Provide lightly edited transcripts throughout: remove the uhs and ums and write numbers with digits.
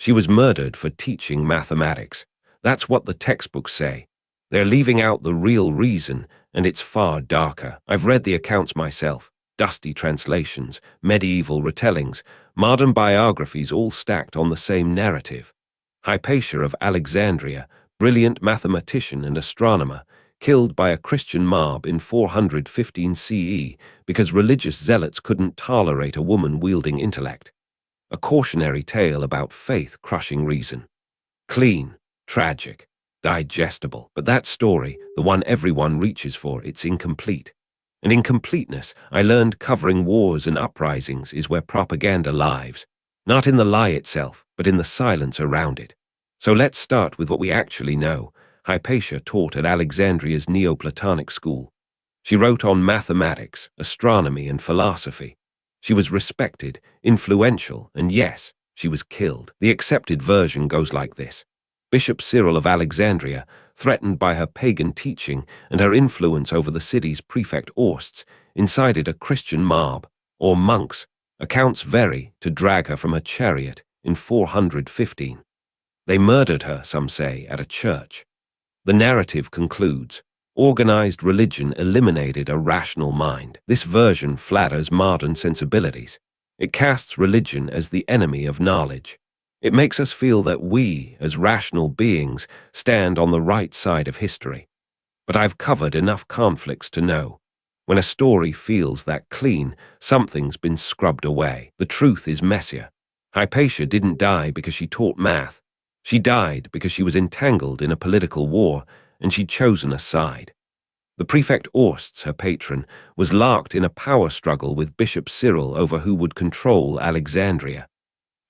She was murdered for teaching mathematics. That's what the textbooks say. They're leaving out the real reason, and it's far darker. I've read the accounts myself. Dusty translations, medieval retellings, modern biographies all stacked on the same narrative. Hypatia of Alexandria, brilliant mathematician and astronomer, killed by a Christian mob in 415 CE because religious zealots couldn't tolerate a woman wielding intellect. A cautionary tale about faith crushing reason. Clean, tragic, digestible. But that story, the one everyone reaches for, it's incomplete. And in completeness, I learned covering wars and uprisings is where propaganda lives. Not in the lie itself, but in the silence around it. So let's start with what we actually know. Hypatia taught at Alexandria's Neoplatonic school. She wrote on mathematics, astronomy, and philosophy. She was respected, influential, and yes, she was killed. The accepted version goes like this. Bishop Cyril of Alexandria, threatened by her pagan teaching and her influence over the city's prefect Orsts, incited a Christian mob, or monks, accounts vary, to drag her from her chariot in 415. They murdered her, some say, at a church. The narrative concludes, organized religion eliminated a rational mind. This version flatters modern sensibilities. It casts religion as the enemy of knowledge. It makes us feel that we, as rational beings, stand on the right side of history. But I've covered enough conflicts to know. When a story feels that clean, something's been scrubbed away. The truth is messier. Hypatia didn't die because she taught math. She died because she was entangled in a political war, and she'd chosen a side. The prefect Orsts, her patron, was locked in a power struggle with Bishop Cyril over who would control Alexandria.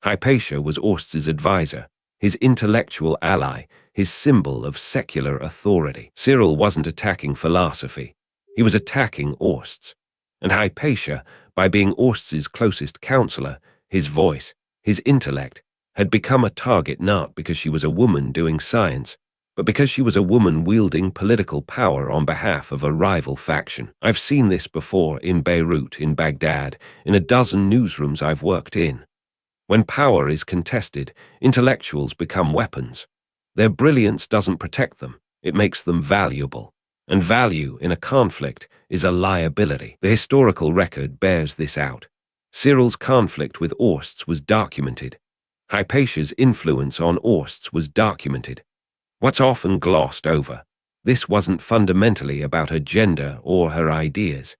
Hypatia was Orsts' advisor, his intellectual ally, his symbol of secular authority. Cyril wasn't attacking philosophy. He was attacking Orsts. And Hypatia, by being Orsts' closest counselor, his voice, his intellect, had become a target not because she was a woman doing science, but because she was a woman wielding political power on behalf of a rival faction. I've seen this before in Beirut, in Baghdad, in a dozen newsrooms I've worked in. When power is contested, intellectuals become weapons. Their brilliance doesn't protect them, it makes them valuable. And value in a conflict is a liability. The historical record bears this out. Cyril's conflict with Orsts was documented. Hypatia's influence on Orsts was documented. What's often glossed over, this wasn't fundamentally about her gender or her ideas.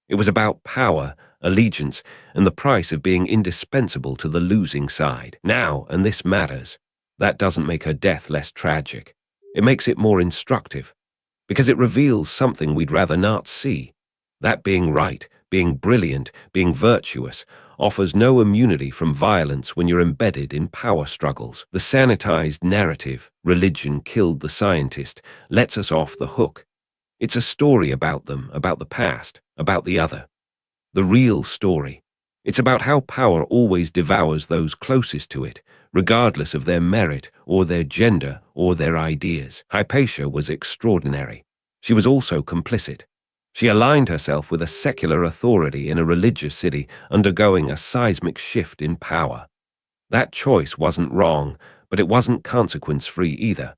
It was about power, allegiance, and the price of being indispensable to the losing side. Now, and this matters, that doesn't make her death less tragic. It makes it more instructive, because it reveals something we'd rather not see. That being right, being brilliant, being virtuous, offers no immunity from violence when you're embedded in power struggles. The sanitized narrative, religion killed the scientist, lets us off the hook. It's a story about them, about the past, about the other. The real story. It's about how power always devours those closest to it, regardless of their merit or their gender or their ideas. Hypatia was extraordinary. She was also complicit. She aligned herself with a secular authority in a religious city undergoing a seismic shift in power. That choice wasn't wrong, but it wasn't consequence-free either.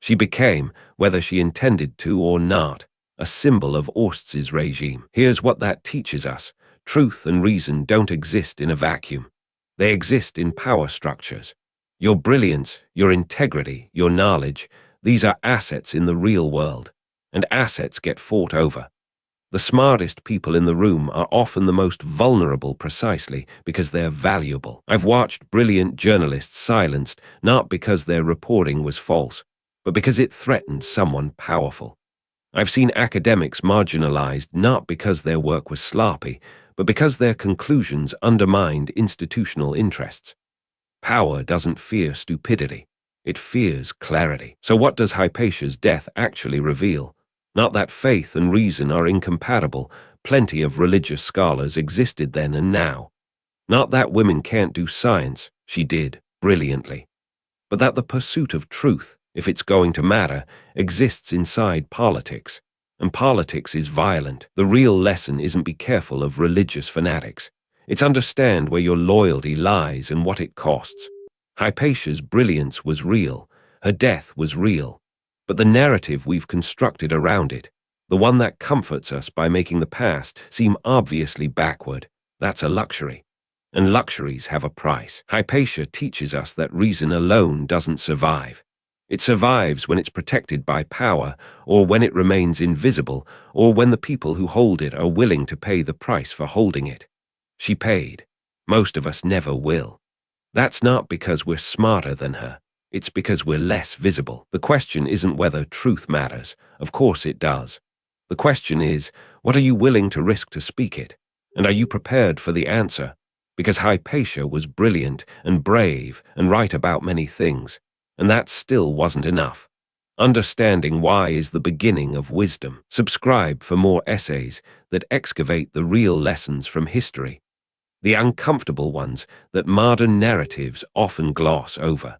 She became, whether she intended to or not, a symbol of Orsts' regime. Here's what that teaches us. Truth and reason don't exist in a vacuum. They exist in power structures. Your brilliance, your integrity, your knowledge, these are assets in the real world, and assets get fought over. The smartest people in the room are often the most vulnerable precisely because they're valuable. I've watched brilliant journalists silenced not because their reporting was false, but because it threatened someone powerful. I've seen academics marginalized not because their work was sloppy, but because their conclusions undermined institutional interests. Power doesn't fear stupidity. It fears clarity. So what does Hypatia's death actually reveal? Not that faith and reason are incompatible. Plenty of religious scholars existed then and now. Not that women can't do science. She did, brilliantly. But that the pursuit of truth, if it's going to matter, exists inside politics. And politics is violent. The real lesson isn't be careful of religious fanatics. It's understand where your loyalty lies and what it costs. Hypatia's brilliance was real, her death was real, but the narrative we've constructed around it, the one that comforts us by making the past seem obviously backward, that's a luxury. And luxuries have a price. Hypatia teaches us that reason alone doesn't survive. It survives when it's protected by power, or when it remains invisible, or when the people who hold it are willing to pay the price for holding it. She paid. Most of us never will. That's not because we're smarter than her. It's because we're less visible. The question isn't whether truth matters. Of course it does. The question is, what are you willing to risk to speak it? And are you prepared for the answer? Because Hypatia was brilliant and brave and right about many things, and that still wasn't enough. Understanding why is the beginning of wisdom. Subscribe for more essays that excavate the real lessons from history, the uncomfortable ones that modern narratives often gloss over.